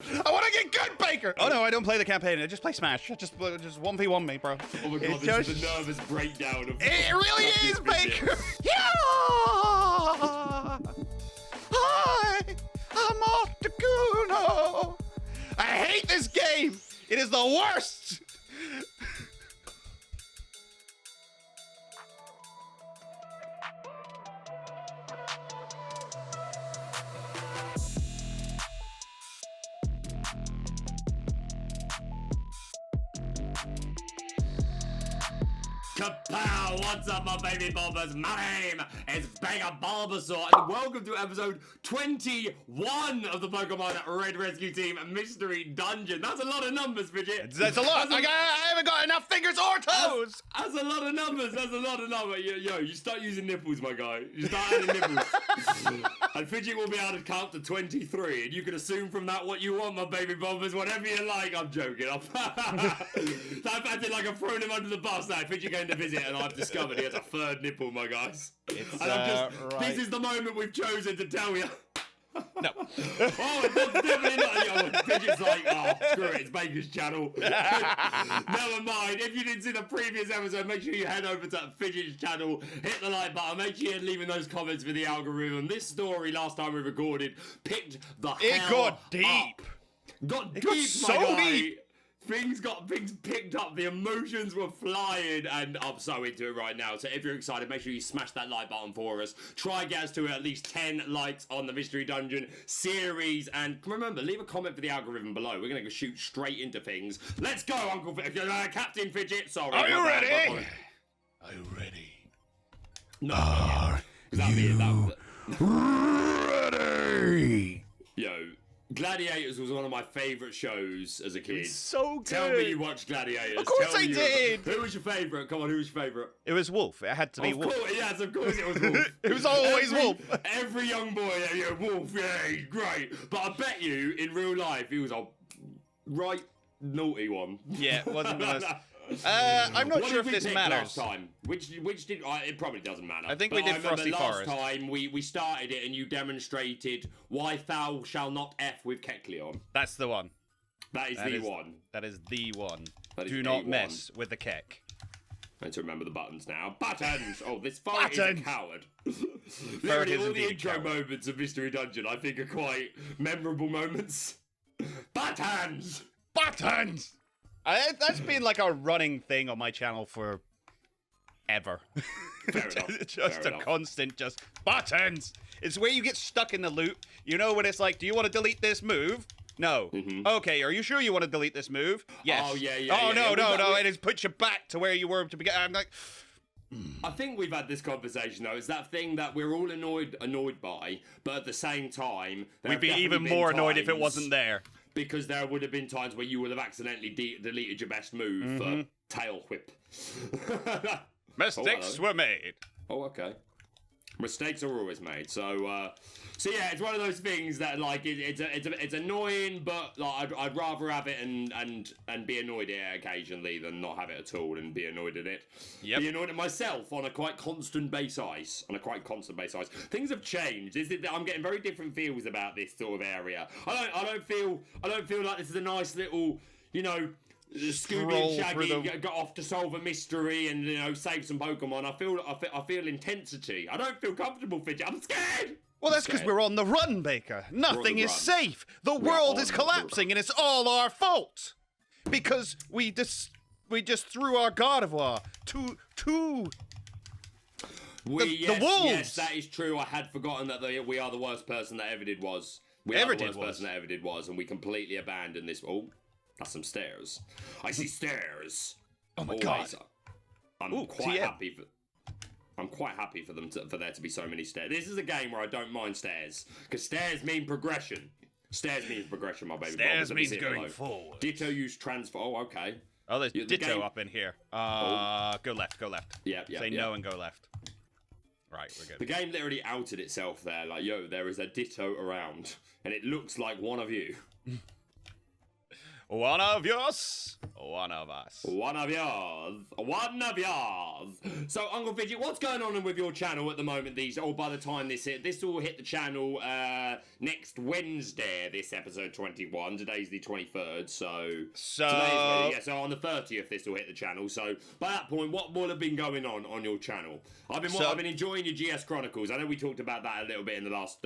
I want to get good, Baker. Oh no, I don't play the campaign. I just play Smash. Just 1v1 me, bro. Oh my god, this is the nervous breakdown of. It really is, Baker. Yeah. Hi, I'm Octacuno. I hate this game. It is the worst. Kapow! What's up, my baby bombers? My name is Banger Bulbasaur, and welcome to episode 21 of the Pokemon Red Rescue Team Mystery Dungeon. That's a lot of numbers, Fidget. That's a lot. I haven't got enough fingers or toes. That's a lot of numbers. That's a lot of numbers. Yo, you start using nipples, my guy. You start adding nipples. And Fidget will be able to count to 23, and you can assume from that what you want, my baby bombers. Whatever you like. I'm joking. I've acted like I've thrown him under the bus now. Fidget came to visit, and I've discovered he has a third nipple, my guys. It's, and I'm just, right. This is the moment we've chosen to tell you. No. Oh, that's definitely not. Yo, Fidget's like, oh, screw it, it's Baker's channel. Never mind. If you didn't see the previous episode, make sure you head over to Fidget's channel, hit the like button, make sure you're leaving those comments for the algorithm. This story, last time we recorded, picked the hell got deep. up. Got so deep. Things picked up, the emotions were flying, and I'm so into it right now. So if you're excited, make sure you smash that like button for us. Try and get us to at least 10 likes on the Mystery Dungeon series, and remember, leave a comment for the algorithm below. We're going to go shoot straight into things. Let's go, Captain Fidget. Sorry. Are you ready? Are you ready? No. Are you ready? Yo. Gladiators was one of my favourite shows as a kid. It's so good. Tell me you watched Gladiators. Of course I did. Who was your favourite? Come on, who was your favourite? It was Wolf. It had to be Wolf. Yes, of course it was Wolf. It was always Wolf. Every young boy, yeah, Wolf, yeah, he's great. But I bet you, in real life, he was a right naughty one. Yeah, it wasn't the most... I'm not sure if this matters. Last time? Which did it probably doesn't matter. I think we did Frosty Forest. Last time we started it and you demonstrated why thou shall not F with Kecleon. That's the one. That is the one. That is the one. Do not mess with the Kek. I need to remember the buttons now. Buttons! Oh, this ferret is a coward. Ferret is all the indeed intro moments of Mystery Dungeon, I think, are quite memorable moments. Buttons! Buttons! That's been like a running thing on my channel for ever. Fair enough. Just a constant, buttons. It's where you get stuck in the loop. You know when it's like, do you want to delete this move? No. Okay, are you sure you want to delete this move? Yes. Oh, yeah. Oh, no. It has put you back to where you were to begin. I'm like... I think we've had this conversation, though. It's that thing that we're all annoyed by, but at the same time... We'd be even more annoyed if it wasn't there. Because there would have been times where you would have accidentally deleted your best move for tail whip. Mistakes were made. Oh, okay. Mistakes are always made. So yeah, it's one of those things that like it's annoying, but like I'd rather have it and be annoyed at it occasionally than not have it at all and be annoyed at it. Yep. Be annoyed at myself on a quite constant basis. Things have changed. I'm getting very different feels about this sort of area. I don't feel like this is a nice little, Scooby and Shaggy got off to solve a mystery and save some Pokemon. I feel intensity. I don't feel comfortable, Fidget. I'm scared. Well, that's because we're on the run, Baker. Nothing is safe. The world is collapsing, and it's all our fault because we just threw our Gardevoir to the wolves. Yes, that is true. I had forgotten that we are the worst person that ever did was. And we completely abandoned this. Oh. That's some stairs. I see stairs. Oh my god! I'm quite happy for there to be so many stairs. This is a game where I don't mind stairs because stairs mean progression. Stairs means progression, my baby. Stairs means going forward. Ditto use transfer. Oh, okay. Oh, there's Ditto up in here. Go left. Yeah. Say no and go left. Right, we're good. The game literally outed itself there. Like, yo, there is a Ditto around, and it looks like one of you. One of yours, one of us. One of yours. One of yours. So, Uncle Fidget, what's going on with your channel at the moment? By the time this will hit the channel next Wednesday, this episode 21. Today's the 23rd, so so on the 30th this will hit the channel. So, by that point, what will have been going on your channel? I've been enjoying your GS Chronicles. I know we talked about that a little bit in the last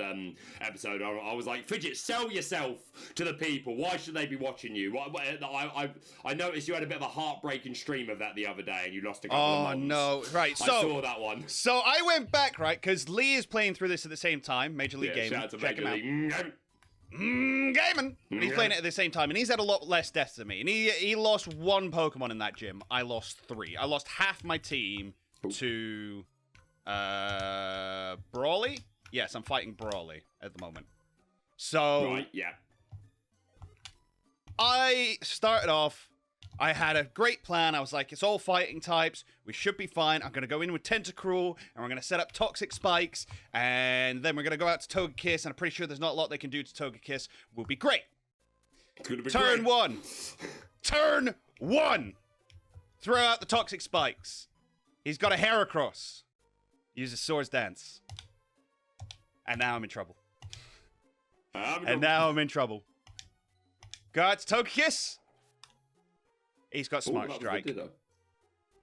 episode. I was like, Fidget, sell yourself to the people. Why should they be watching you? I noticed you had a bit of a heartbreaking stream of that the other day, and you lost a couple of mods. Oh no! Right, so I saw that one. So I went back, right, because Lee is playing through this at the same time. Major League Gaming. Shout out to Check Major him out. League. Gaming. He's playing it at the same time, and he's had a lot less deaths than me. And he lost one Pokemon in that gym. I lost 3. I lost half my team to Brawly. Yes, I'm fighting Brawly at the moment. So Right, yeah. I started off, I had a great plan. I was like, it's all fighting types. We should be fine. I'm going to go in with Tentacruel, and we're going to set up Toxic Spikes, and then we're going to go out to Togekiss, and I'm pretty sure there's not a lot they can do to Togekiss. We'll be great. It's gonna be Turn great. 1. Turn 1. Throw out the Toxic Spikes. He's got a Heracross. Uses Swords Dance. And now I'm in trouble. Now I'm in trouble. Got Togekiss. He's got Smart Strike.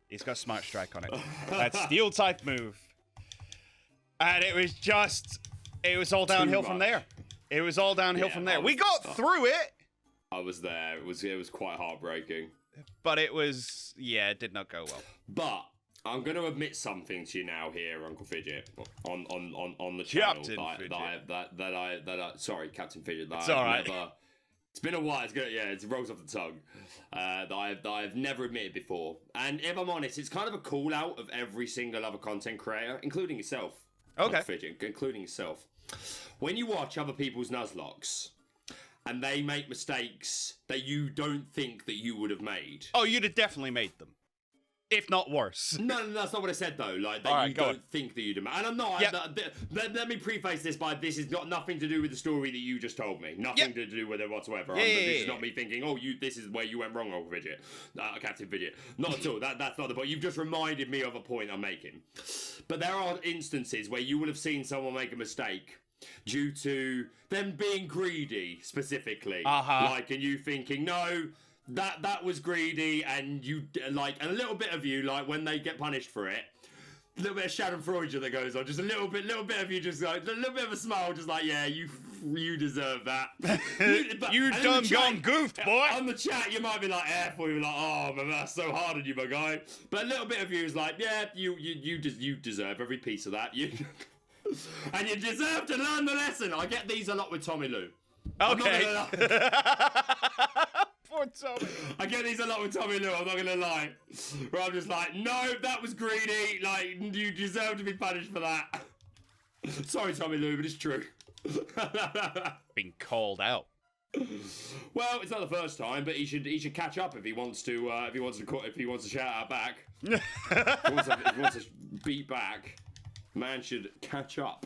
He's got Smart Strike on it. That's Steel type move. And it was all downhill from there. It was all downhill from there. We got through it. I was there. It was quite heartbreaking. But it did not go well. But I'm going to admit something to you now here, Uncle Fidget, on the channel. Sorry, Captain Fidget. It's all right. It's been a while. It rolls off the tongue. That I've never admitted before. And if I'm honest, it's kind of a call out of every single other content creator, including yourself. Okay. Fidget, including yourself. When you watch other people's Nuzlockes, and they make mistakes that you don't think that you would have made. Oh, you'd have definitely made them. If not worse. No, that's not what I said, though. Like, that you don't think that you'd have made. And I'm not. Yep. Let me preface this by this is got nothing to do with the story that you just told me. Nothing to do with it whatsoever. This is not me thinking, this is where you went wrong, Uncle Fidget. Captain Fidget. Not at all. That's not the point. You've just reminded me of a point I'm making. But there are instances where you will have seen someone make a mistake due to them being greedy, specifically. Like, and you thinking, no, that was greedy, and you, like, and a little bit of you, like, when they get punished for it, a little bit of Schadenfreude that goes on, just a little bit of you, just like, a little bit of a smile, just like, yeah, you deserve that. You done gone goofed, boy. On the chat, you might be like, for you, like, oh, man, that's so hard on you, my guy. But a little bit of you is like, yeah, you deserve every piece of that. And you deserve to learn the lesson. I get these a lot with Tommy Lou. Okay. Poor Tommy. I get these a lot with Tommy Lou, I'm not gonna lie. Where I'm just like, no, that was greedy. Like, you deserve to be punished for that. Sorry, Tommy Lou, but it's true. Been called out. Well, it's not the first time, but he should catch up if he wants to shout out back. if he wants to beat back. Man should catch up.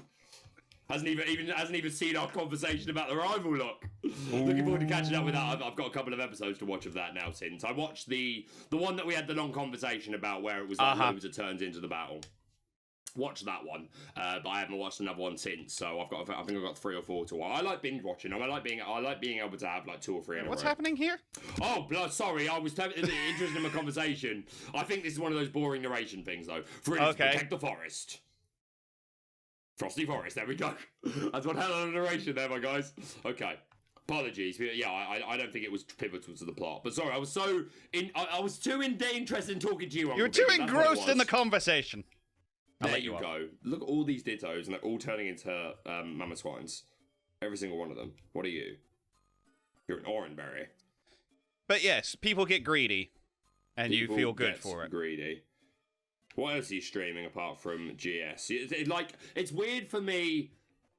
Hasn't even seen our conversation about the rival look. Looking forward to catching up with that. I've got a couple of episodes to watch of that now since. I watched the one that we had the long conversation about where it was like loads of turns into the battle. Watched that one, but I haven't watched another one since. So I think I've got 3 or 4 to watch. I like binge watching. I like being able to have like 2 or 3 in a row. What's happening here? Oh, sorry, I was interested in my conversation. I think this is one of those boring narration things, though. For instance, protect the forest. Frosty Forest, there we go. That's one hell of a narration there, my guys. Okay. Apologies. Yeah, I don't think it was pivotal to the plot. But sorry, I was too interested in talking to you. You were too engrossed in the conversation. There you go. Look at all these dittos, and they're all turning into Mama Swines. Every single one of them. What are you? You're an Oranberry. But yes, people get greedy, and you feel good for it. Greedy. What else are you streaming apart from GS? It's weird for me.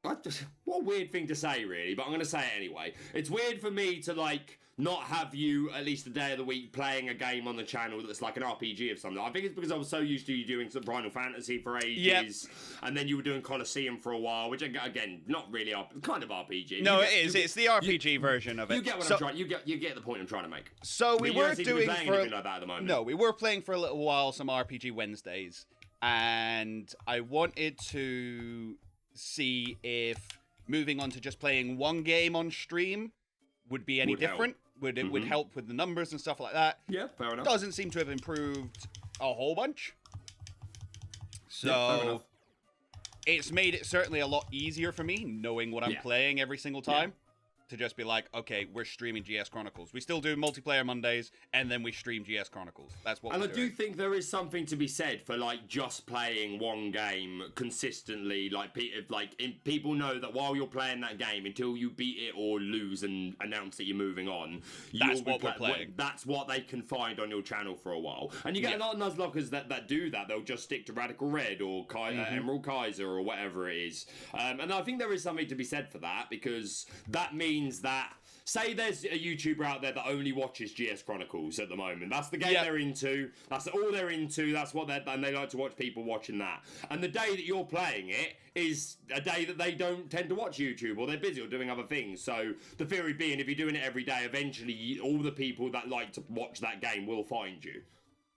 What a weird thing to say, really, but I'm going to say it anyway. It's weird for me to, like, not have you at least a day of the week playing a game on the channel that's like an RPG of something. I think it's because I was so used to you doing some Final Fantasy for ages, and then you were doing Colosseum for a while, which again, not really kind of RPG. No, it's the RPG version of it. You get what I'm trying. You get the point I'm trying to make. So we were doing anything like that at the moment. No, we were playing for a little while some RPG Wednesdays, and I wanted to see if moving on to just playing one game on stream would be any different. Would it would help with the numbers and stuff like that? Yeah, fair enough. Doesn't seem to have improved a whole bunch. So fair enough. It's made it certainly a lot easier for me knowing what I'm playing every single time. To just be like, okay, we're streaming GS Chronicles. We still do multiplayer Mondays, and then we stream GS Chronicles. That's what. And I do think there is something to be said for like just playing one game consistently. Like, people know that while you're playing that game, until you beat it or lose and announce that you're moving on, that's what we're playing. That's what they can find on your channel for a while. And you get a lot of Nuzlockers that do that. They'll just stick to Radical Red or Emerald Kaiser or whatever it is. And I think there is something to be said for that, because that means that, say there's a YouTuber out there that only watches GS Chronicles at the moment. That's the game they're into. That's all they're into. That's what and they like to watch people watching that. And the day that you're playing it is a day that they don't tend to watch YouTube, or they're busy or doing other things. So the theory being, if you're doing it every day, eventually all the people that like to watch that game will find you.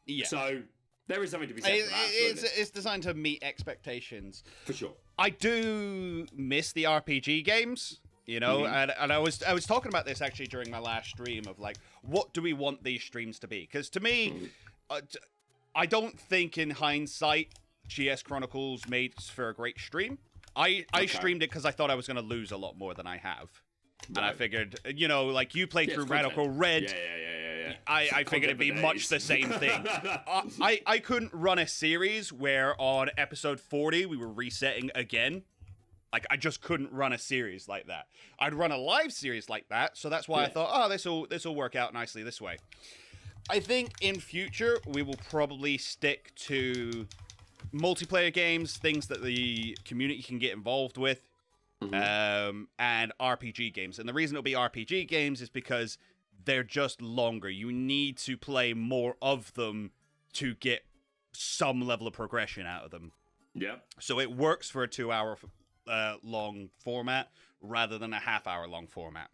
Yeah. So there is something to be said for that. It's designed to meet expectations. For sure. I do miss the RPG games. You know, and I was talking about this actually during my last stream of like, what do we want these streams to be? Because to me, I don't think in hindsight GS Chronicles made for a great stream. I streamed it because I thought I was going to lose a lot more than I have. Right. And I figured, you know, like you played through Radical Red. Yeah. I figured it'd be much the same thing. I couldn't run a series where on episode 40 we were resetting again. Like, I just couldn't run a series like that. I'd run a live series like that, so that's why I thought, oh, this will work out nicely this way. I think in future, we will probably stick to multiplayer games, things that the community can get involved with, and RPG games. And the reason it'll be RPG games is because they're just longer. You need to play more of them to get some level of progression out of them. Yeah. So it works for a 2-hour long format rather than a half-hour long format.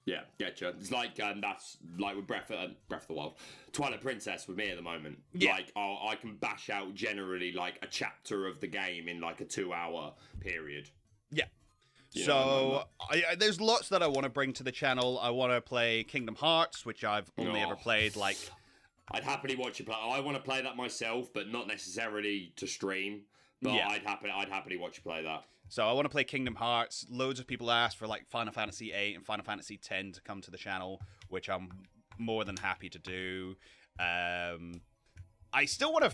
Yeah, getcha. It's like that's like with Breath of the Wild, Twilight Princess with me at the moment. Yeah. Like I can bash out generally like a chapter of the game in like a 2-hour period. Yeah. So there's lots that I want to bring to the channel. I want to play Kingdom Hearts, which I've only ever played like. I'd happily watch you play. I want to play that myself, but not necessarily to stream. But I'd happily watch you play that. So I want to play Kingdom Hearts. Loads of people asked for like Final Fantasy VIII and Final Fantasy X to come to the channel, which I'm more than happy to do. I still want to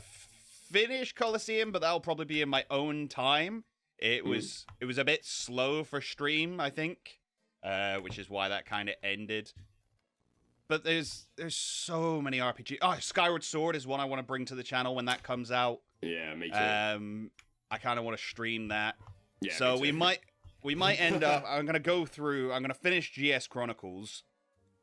finish Colosseum, but that'll probably be in my own time. It was a bit slow for stream, I think, which is why that kind of ended. But there's so many RPG. Oh, Skyward Sword is one I want to bring to the channel when that comes out. Yeah, me too. I kind of want to stream that. Yeah, so we might end up. I'm gonna finish GS Chronicles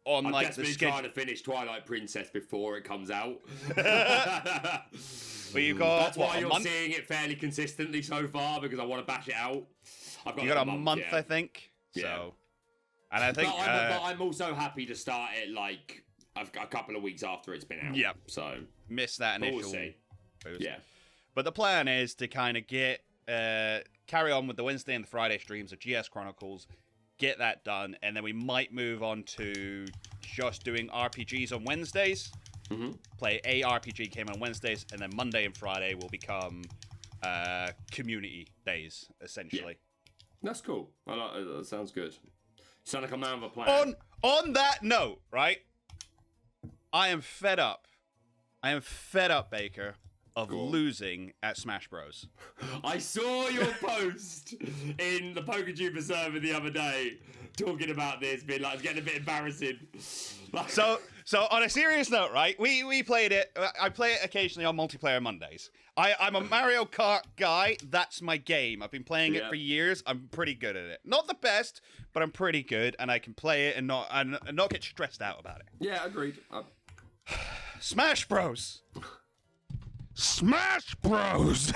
on I've just been trying to finish Twilight Princess before it comes out. Well, you got that's why you're seeing it fairly consistently so far, because I want to bash it out. You got a month, I think. Yeah. So, and I think. But I'm also happy to start it like a couple of weeks after it's been out. Yeah. So miss that initial boost. Yeah. But the plan is to kind of get carry on with the Wednesday and the Friday streams of GS Chronicles, get that done, and then we might move on to just doing RPGs on Wednesdays. Play a RPG game on Wednesdays, and then Monday and Friday will become community days, essentially. Yeah. That's cool. That sounds good. Sound like a man with a plan. On that note, right? I am fed up, Baker, of losing at Smash Bros. I saw your post in the PokerTuber server the other day talking about this, being like, it's getting a bit embarrassing. So So on a serious note, right? We played it. I play it occasionally on multiplayer Mondays. I'm a Mario Kart guy. That's my game. I've been playing it for years. I'm pretty good at it. Not the best, but I'm pretty good, and I can play it and not get stressed out about it. Yeah, agreed. Smash Bros. Smash Bros.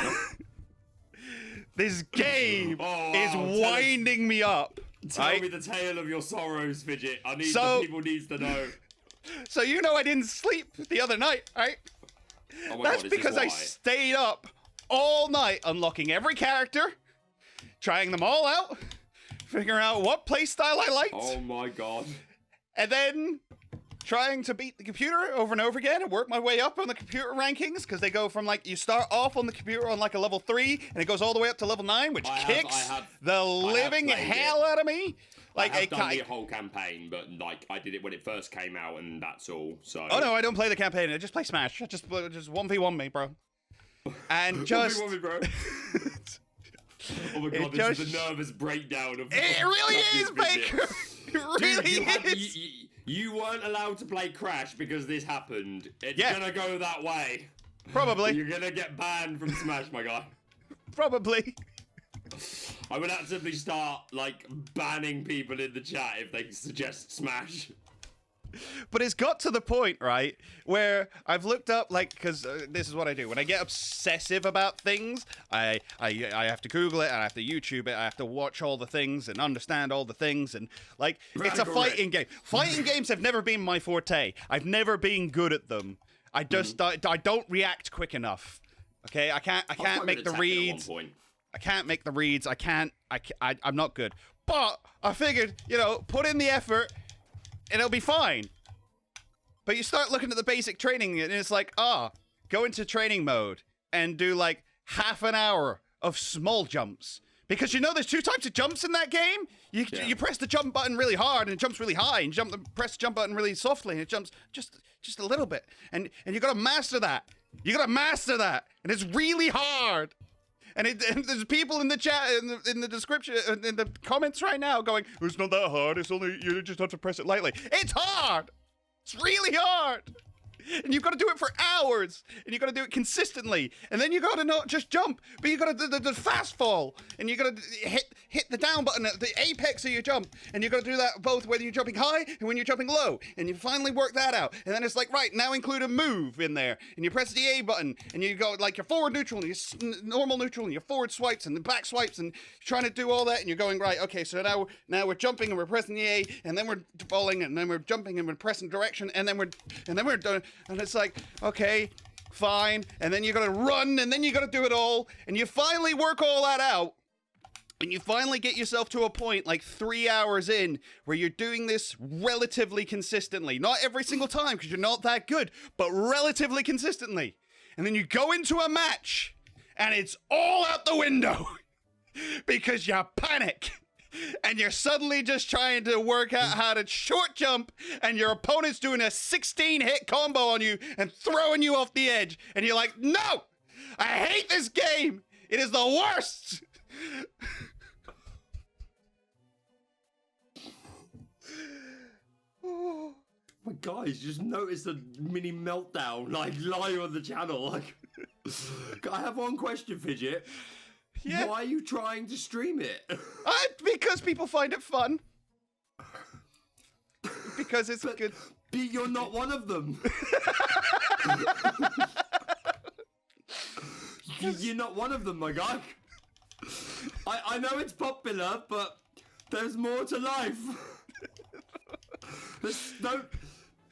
This game is winding me up. Tell me the tale of your sorrows, Fidget. The people needs to know. So you know I didn't sleep the other night, right? Oh my That's God, because I stayed up all night unlocking every character, trying them all out, figuring out what playstyle I liked. Oh my God. And then trying to beat the computer over and over again and work my way up on the computer rankings, because they go from, like, you start off on the computer on like a level 3 and it goes all the way up to level 9, which kicks the living hell out of me. Like, I have done the whole campaign, but like I did it when it first came out, and that's all. So. Oh no, I don't play the campaign. I just play Smash. Just 1v1 me, bro. And just. 1v1 me, bro. Oh my God, this is the nervous breakdown of. It really is, Baker. It really is. You weren't allowed to play Crash because this happened. It's gonna go that way. Probably. You're gonna get banned from Smash, my guy. Probably. I would actively start, like, banning people in the chat if they suggest Smash. But it's got to the point, right, where I've looked up, like, because this is what I do. When I get obsessive about things, I have to Google it, I have to YouTube it, I have to watch all the things and understand all the things, and, like, it's a fighting game. Fighting games have never been my forte. I've never been good at them. I just, I don't react quick enough. Okay, I can't make the reads. I can't make the reads. I'm not good. But I figured, put in the effort and it'll be fine. But you start looking at the basic training and it's like, go into training mode and do like half an hour of small jumps. Because there's 2 types of jumps in that game. You press the jump button really hard and it jumps really high, and press the jump button really softly and it jumps just a little bit. And you gotta master that. And it's really hard. And there's people in the chat, in the description, in the comments right now going, it's not that hard, you just have to press it lightly. It's hard! It's really hard! And you've got to do it for hours, and you've got to do it consistently, and then you got to not just jump, but you got to do the fast fall, and you got to hit the down button at the apex of your jump, and you got to do that both when you're jumping high and when you're jumping low, and you finally work that out, and then it's like, right, now include a move in there, and you press the A button, and you go like your forward neutral, and your normal neutral, and your forward swipes, and the back swipes, and you're trying to do all that, and you're going, right, okay, so now we're jumping, and we're pressing the A, and then we're falling, and then we're jumping, and we're pressing direction, and then we're done. And it's like, okay, fine. And then you gotta run, and then you gotta do it all. And you finally work all that out. And you finally get yourself to a point, like 3 hours in, where you're doing this relatively consistently. Not every single time, because you're not that good, but relatively consistently. And then you go into a match, and it's all out the window. Because you panic. And you're suddenly just trying to work out how to short jump, and your opponent's doing a 16-hit combo on you and throwing you off the edge. And you're like, no! I hate this game! It is the worst! My guys, just noticed a mini meltdown, like, live on the channel. Like, I have one question, Fidget. Yeah. Why are you trying to stream it? Because people find it fun. Because it's good. You're not one of them. You're not one of them, my guy. I know it's popular, but there's more to life.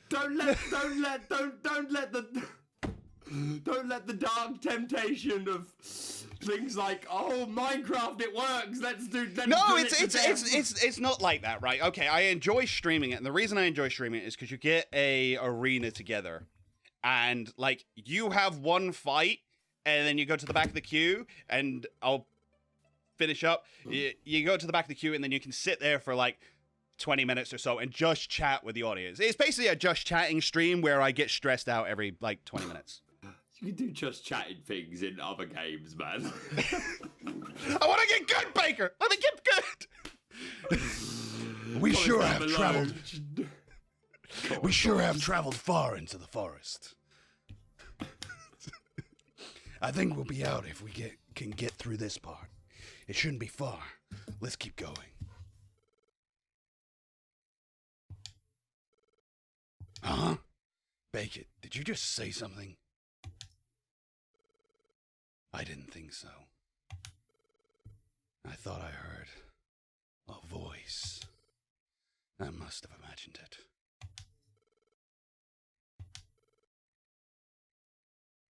Don't let the dark temptation of things like, Minecraft, it works. It's not like that, right? Okay, I enjoy streaming it, and the reason I enjoy streaming it is because you get a arena together, and like you have one fight, and then you go to the back of the queue, and I'll finish up. You go to the back of the queue, and then you can sit there for like 20 minutes or so and just chat with the audience. It's basically a just chatting stream where I get stressed out every like 20 minutes. You can do just chatting things in other games, man. I want to get good, Baker! Let me get good! We sure have traveled. We sure have traveled far into the forest. I think we'll be out if we can get through this part. It shouldn't be far. Let's keep going. Huh? Bake it. Did you just say something? I didn't think so. I thought I heard a voice. I must have imagined it.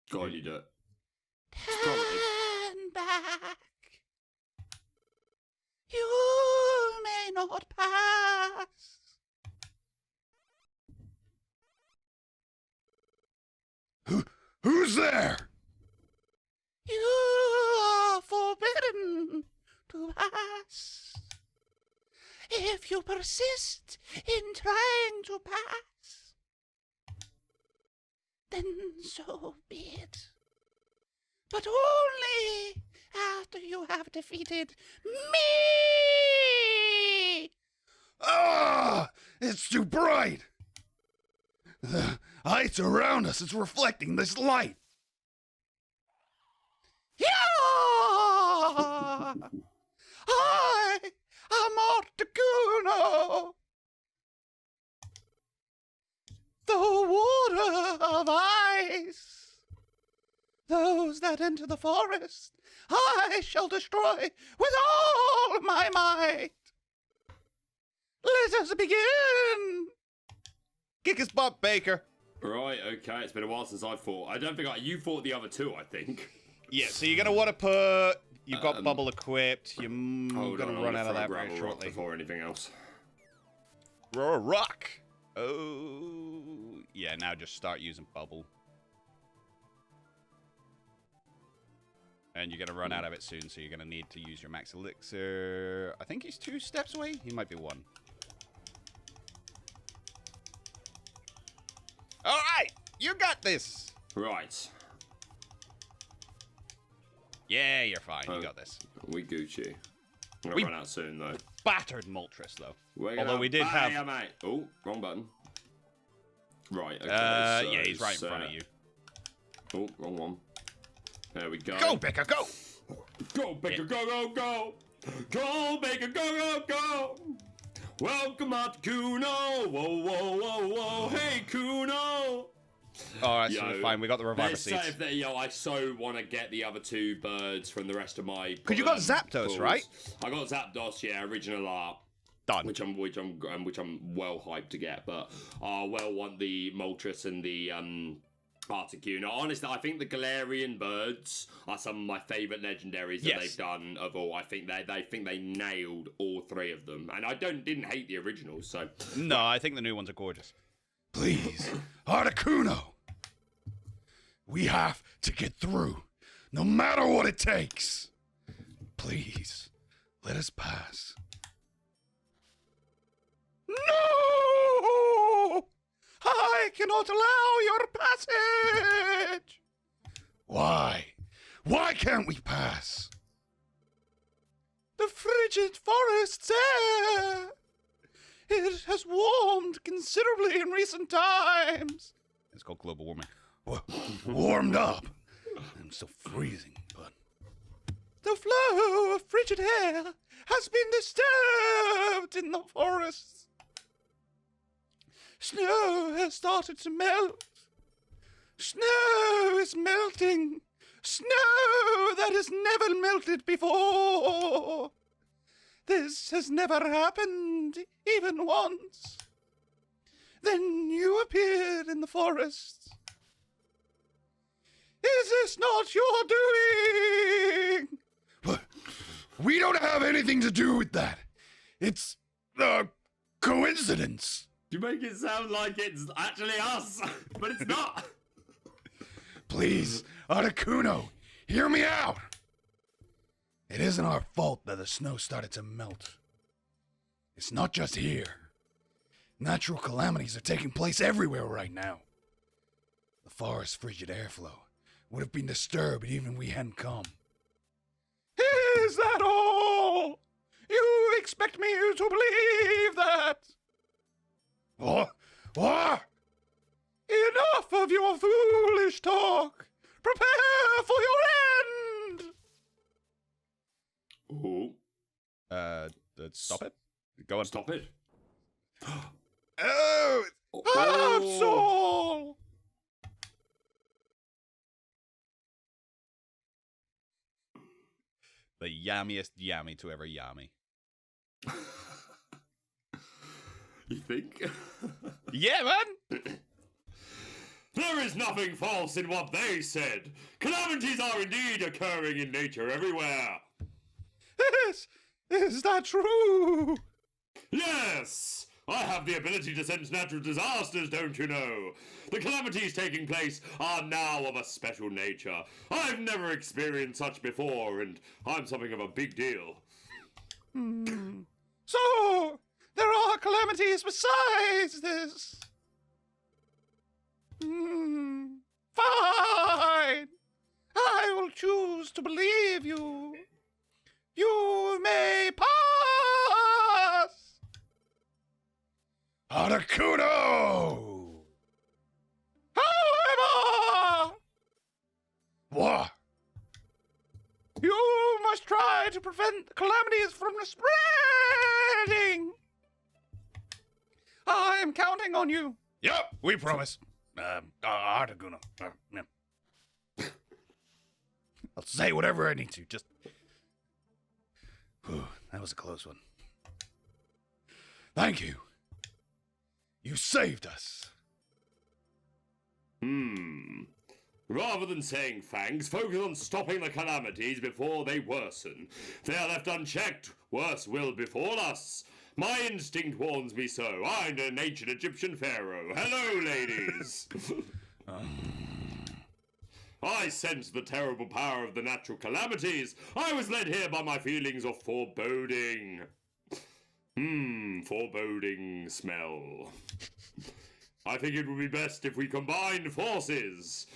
Go on, you do it. Turn back. You may not pass. Who's there? You are forbidden to pass. If you persist in trying to pass, then so be it. But only after you have defeated me! Ah! It's too bright! The heights around us is reflecting this light. Yeah! I am Articuno, the water of ice. Those that enter the forest, I shall destroy with all my might. Let us begin. Kick his butt, Baker. Right, okay. It's been a while since I fought. I don't think you fought the other two, I think. Yeah, so you're going to want to put... You've got bubble equipped. You're Hold going on, to run I'm out of that throw very gravel rock shortly. before anything else. Rock. Oh. Yeah, now just start using bubble. And you're going to run out of it soon, so you're going to need to use your max elixir. I think he's 2 steps away. He might be 1. All right, you got this. Right. Yeah, you're fine. You got this. We Gucci. I'm going to run out soon, though. Battered Moltres, though. We're Although we did have... Yeah, mate. Oh, wrong button. Right, okay. yeah, he's right in front of you. Oh, wrong one. There we go. Go, Baker, go! Go, Baker, go, go, go! Go, Baker, go, go, go! Welcome out to Kuno! Whoa, whoa, whoa, whoa! Hey, Kuno! Alright, so fine. We got the reviver seeds. I so want to get the other 2 birds from the rest of my... Because you got Zapdos, pools. right? I got Zapdos, yeah, original art. Done. Which I'm well hyped to get, but I want the Moltres and the Articuno. Honestly, I think the Galarian birds are some of my favourite legendaries that they've done of all. I think they nailed all 3 of them, and I didn't hate the originals. So no, I think the new ones are gorgeous. Please, Articuno, we have to get through, no matter what it takes. Please, let us pass. No! I cannot allow your passage! Why? Why can't we pass? The frigid forest's air! It has warmed considerably in recent times. It's called global warming. Warmed up. I'm so freezing, but... The flow of frigid air has been disturbed in the forests. Snow has started to melt. Snow is melting. Snow that has never melted before. This has never happened, even once. Then you appeared in the forest. Is this not your doing? But we don't have anything to do with that. It's a coincidence. You make it sound like it's actually us, but it's not. Please, Articuno, hear me out. It isn't our fault that the snow started to melt. It's not just here. Natural calamities are taking place everywhere right now. The forest's frigid airflow would have been disturbed even if we hadn't come. Is that all? You expect me to believe that? What? Stop it. Go on. Stop it. Oh! Absol! The yummiest yummy to ever yummy. You think? Yeah, man! There is nothing false in what they said. Calamities are indeed occurring in nature everywhere. Is that true? Yes! I have the ability to sense natural disasters, don't you know? The calamities taking place are now of a special nature. I've never experienced such before, and I'm something of a big deal. So, there are calamities besides this. Fine. I will choose to believe you. You may pass. Articuno! However, what? You must try to prevent the calamities from spreading. I am counting on you. Yep, we promise. Articuno. I'll say whatever I need to. Just. Whew, that was a close one. Thank you. You saved us. Rather than saying thanks, focus on stopping the calamities before they worsen. If they are left unchecked, worse will befall us. My instinct warns me so. I'm an ancient Egyptian pharaoh. Hello, ladies. I sense the terrible power of the natural calamities. I was led here by my feelings of foreboding. Foreboding smell. I think it would be best if we combined forces.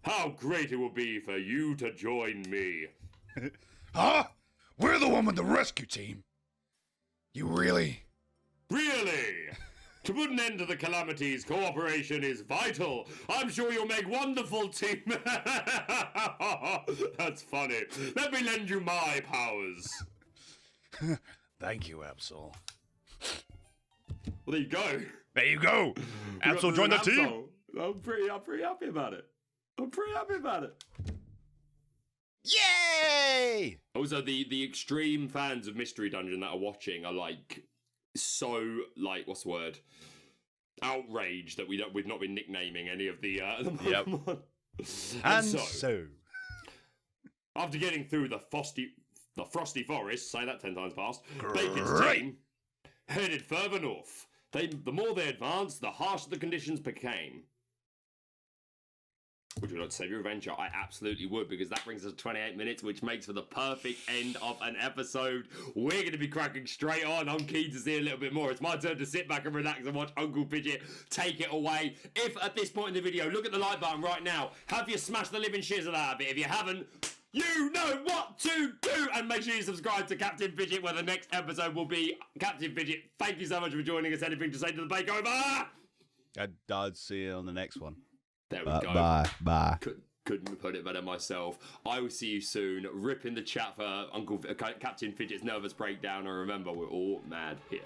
How great it will be for you to join me. Huh? We're the one with the rescue team. You really? Really? To put an end to the calamities, cooperation is vital. I'm sure you'll make wonderful team. That's funny. Let me lend you my powers. Thank you, Absol. Well, there you go. There you go. Absol joined the team. I'm pretty happy about it. Yay! Also, the extreme fans of Mystery Dungeon that are watching are like so like what's the word? Outraged that we've not been nicknaming any of the Yep. and so after getting through the frosty forest, say that 10 times fast, Great. Bacon's team headed further north. The more they advanced, the harsher the conditions became. Would you like to save your adventure? I absolutely would, because that brings us to 28 minutes, which makes for the perfect end of an episode. We're going to be cracking straight on. I'm keen to see a little bit more. It's my turn to sit back and relax and watch Uncle Fidget take it away. If at this point in the video, look at the like button right now. Have you smashed the living shizzle out of it? If you haven't, you know what to do. And make sure you subscribe to Captain Fidget, where the next episode will be. Captain Fidget, thank you so much for joining us. Anything to say to the makeover? I'd see you on the next one. There we go. Bye. Couldn't put it better myself. I will see you soon. Rip in the chat for Captain Fidget's nervous breakdown. And remember, we're all mad here.